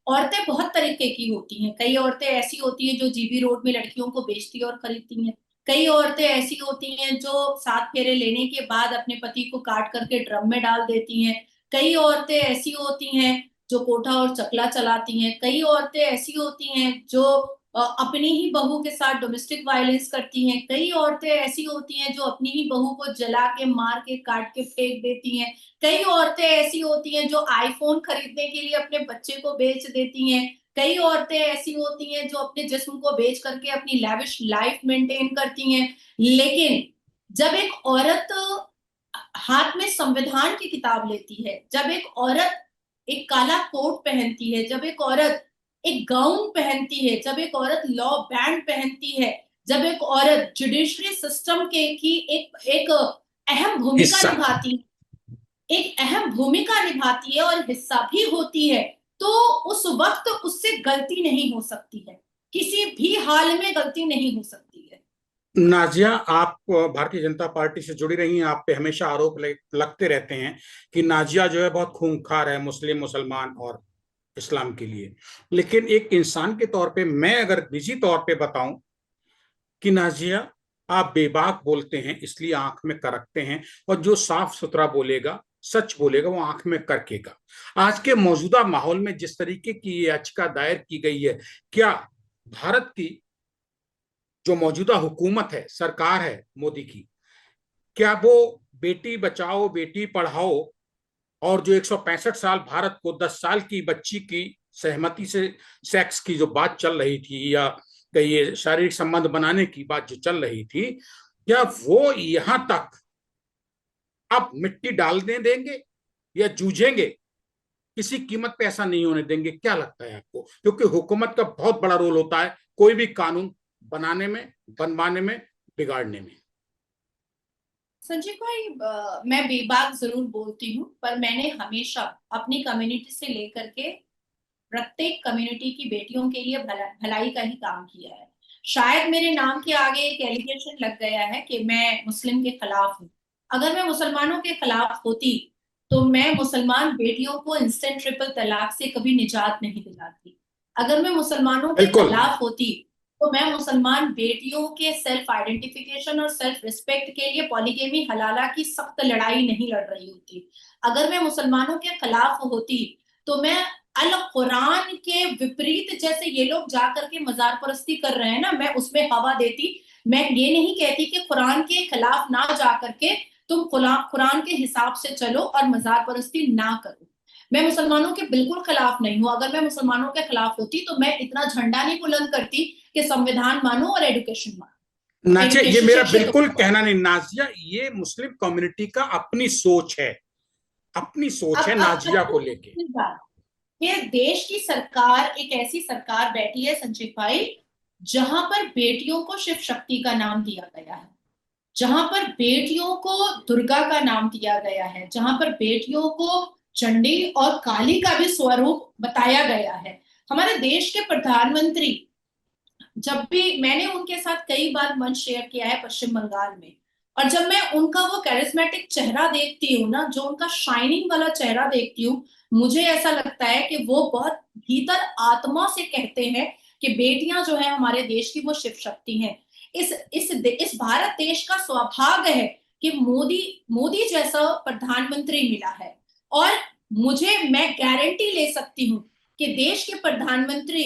औरतें बहुत तरीके की होती हैं। कई औरतें ऐसी होती हैं जो जीबी रोड में लड़कियों को बेचती और खरीदती हैं। कई औरतें ऐसी होती हैं जो 7 फेरे लेने के बाद अपने पति को काट करके ड्रम में डाल देती हैं। कई औरतें ऐसी होती हैं जो कोठा और चकला चलाती हैं। कई औरतें ऐसी होती हैं जो अपनी ही बहू के साथ डोमेस्टिक वायलेंस करती हैं। कई औरतें ऐसी होती हैं जो अपनी ही बहू को जला के, मार के, काट के फेंक देती हैं। कई औरतें ऐसी होती हैं जो आईफोन खरीदने के लिए अपने बच्चे को बेच देती हैं। कई औरतें ऐसी होती हैं जो अपने जिस्म को बेच करके अपनी लैविश लाइफ मेंटेन करती हैं। लेकिन जब एक औरत हाथ में संविधान की किताब लेती है, जब एक औरत एक काला कोट पहनती है, जब एक औरत एक गाउन पहनती है, जब एक औरत लॉ बैंड पहनती है, जब एक औरत जुडिशरी सिस्टम के की एक एक अहम भूमिका हिस्सा। निभाती एक अहम भूमिका निभाती है और हिस्सा भी होती है, तो उस वक्त उससे गलती नहीं हो सकती है। किसी भी हाल में गलती नहीं हो सकती है। नाजिया, आप भारतीय जनता पार्टी से जुड़ी रही हैं, आप पे हमेशा आरोप लगते रहते हैं कि नाजिया जो है बहुत खूंखार है मुस्लिम, मुसलमान और इस्लाम के लिए। लेकिन एक इंसान के तौर पे मैं अगर निजी तौर पे बताऊं कि नाजिया, आप बेबाक बोलते हैं इसलिए आंख में करकते हैं, और जो साफ सुथरा बोलेगा, सच बोलेगा, वो आंख में करकेगा। आज के मौजूदा माहौल में जिस तरीके की याचिका दायर की गई है, क्या भारत की जो मौजूदा हुकूमत है, सरकार है मोदी की, क्या वो बेटी बचाओ बेटी पढ़ाओ और जो 165 साल भारत को 10 साल की बच्ची की सहमति से सेक्स की जो बात चल रही थी, या कहिए शारीरिक संबंध बनाने की बात जो चल रही थी, क्या वो यहां तक अब मिट्टी डालने देंगे या जूझेंगे? किसी कीमत पे ऐसा नहीं होने देंगे। क्या लगता है आपको? क्योंकि हुकूमत का बहुत बड़ा रोल होता है कोई भी कानून बनाने में, बनवाने में, बिगाड़ने में। संजय भाई, मैं बेबाक जरूर बोलती हूँ, पर मैंने हमेशा अपनी कम्युनिटी से लेकर के प्रत्येक कम्युनिटी की बेटियों के लिए भलाई का ही काम किया है। शायद मेरे नाम के आगे एक एलिगेशन लग गया है कि मैं मुस्लिम के खिलाफ हूँ। अगर मैं मुसलमानों के खिलाफ होती तो मैं मुसलमान बेटियों को इंस्टेंट ट्रिपल तलाक से कभी निजात नहीं दिलाती। अगर मैं मुसलमानों के बिल्कुल। खिलाफ होती तो मैं मुसलमान बेटियों के सेल्फ आइडेंटिफिकेशन और सेल्फ रिस्पेक्ट के लिए पॉलीगेमी हलाला की सख्त लड़ाई नहीं लड़ रही होती। अगर मैं मुसलमानों के खिलाफ होती तो मैं अल कुरान के विपरीत, जैसे ये लोग जा करके मजार परस्ती कर रहे हैं ना, मैं उसमें हवा देती। मैं ये नहीं कहती कि कुरान के खिलाफ ना जा करके तुम कुरान के हिसाब से चलो और मजार परस्ती ना करो। मैं मुसलमानों के बिल्कुल खिलाफ नहीं हूं। अगर मैं मुसलमानों के खिलाफ होती तो मैं इतना झंडा नहीं बुलंद करती कि संविधान मानो और एडुकेशन मानो, नाजिया, ये एडुकेशन मेरा शिक्षित बिल्कुल हो। कहना नहीं। नाजिया, ये मुस्लिम कम्युनिटी का अपनी सोच है, अपनी सोच है नाजिया को लेके। अब बात, ये देश की सरकार, एक ऐसी सरकार बैठी है संजय भाई, जहां पर बेटियों को शिव शक्ति का नाम दिया गया है, जहां पर बेटियों को दुर्गा का नाम दिया गया है, जहां पर बेटियों को चंडी और काली का भी स्वरूप बताया गया है। हमारे देश के प्रधानमंत्री, जब भी मैंने उनके साथ कई बार मंच शेयर किया है पश्चिम बंगाल में, और जब मैं उनका वो कैरिस्मेटिक चेहरा देखती हूँ ना, जो उनका शाइनिंग वाला चेहरा देखती हूँ, मुझे ऐसा लगता है कि वो बहुत भीतर आत्मा से कहते हैं कि बेटियां जो है हमारे देश की वो शिव शक्ति हैं। इस भारत देश का सौभाग्य है कि मोदी मोदी जैसा प्रधानमंत्री मिला है। और मैं गारंटी ले सकती हूँ कि देश के प्रधानमंत्री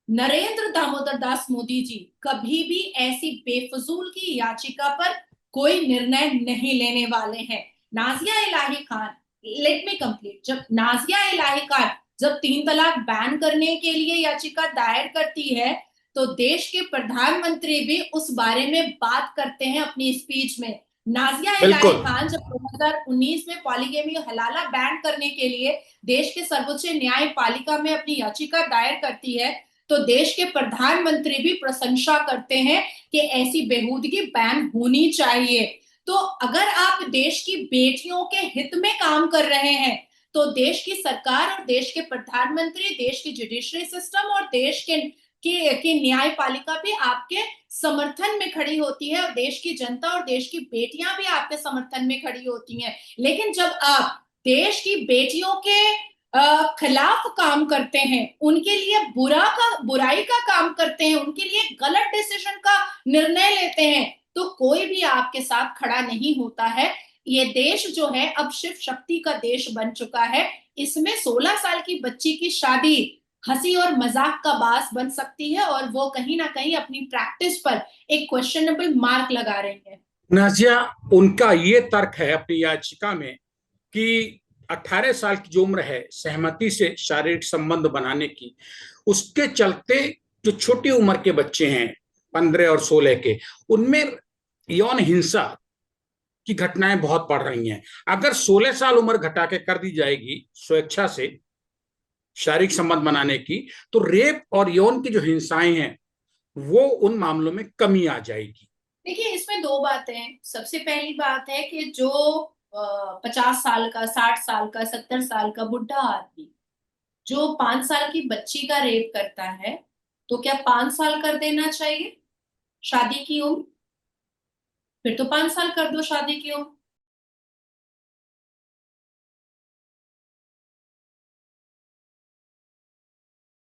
नरेंद्र दामोदर दास मोदी जी कभी भी ऐसी बेफजूल की याचिका पर कोई निर्णय नहीं लेने वाले हैं। नाजिया इलाही खान, लेट मी कंप्लीट, जब नाजिया इलाही खान जब 3 तलाक बैन करने के लिए याचिका दायर करती है, तो देश के प्रधानमंत्री भी उस बारे में बात करते हैं अपनी स्पीच में। नाजिया इलाही बिल्कुल। खान जब 2019 में पॉलीगेमी हलाला बैन करने के लिए देश के सर्वोच्च न्यायपालिका में अपनी याचिका दायर करती है, तो देश के प्रधानमंत्री भी प्रशंसा करते हैं कि ऐसी बेहूदगी बैन होनी चाहिए। तो अगर आप देश की बेटियों के हित में काम कर रहे हैं, तो देश की सरकार और देश के प्रधानमंत्री, देश की जुडिशरी सिस्टम और देश की न्यायपालिका भी आपके समर्थन में खड़ी होती है, और देश की जनता और देश की बेटियां भी आपके समर्थन में खड़ी होती हैं। लेकिन जब आप देश की बेटियों के खिलाफ काम करते हैं, उनके लिए बुराई का काम करते हैं, उनके लिए गलत डिसीजन का निर्णय लेते हैं, तो कोई भी आपके साथ खड़ा नहीं होता है। ये देश जो है अब शिव शक्ति का देश बन चुका है। इसमें 16 साल की बच्ची की शादी हंसी और मजाक का बास बन सकती है, और वो कहीं ना कहीं अपनी प्रैक्टिस पर एक क्वेश्चनेबल मार्क लगा रही है। नाजिया, उनका ये तर्क है अपनी याचिका में कि 18 साल की जो उम्र है सहमति से शारीरिक संबंध बनाने की, उसके चलते जो छोटी उम्र के बच्चे हैं 15 और 16 के, उनमें यौन हिंसा की घटनाएं बहुत बढ़ रही हैं। अगर 16 साल उम्र घटा के कर दी जाएगी स्वेच्छा से शारीरिक संबंध बनाने की, तो रेप और यौन की जो हिंसाएं हैं वो उन मामलों में कमी आ जाएगी। देखिए, इसमें दो बातें हैं। सबसे पहली बात है कि जो 50 साल का, 60 साल का, 70 साल का बुढ़ा आदमी जो 5 साल की बच्ची का रेप करता है, तो क्या 5 साल कर देना चाहिए शादी की उम्र? फिर तो 5 साल कर दो शादी की उम्र।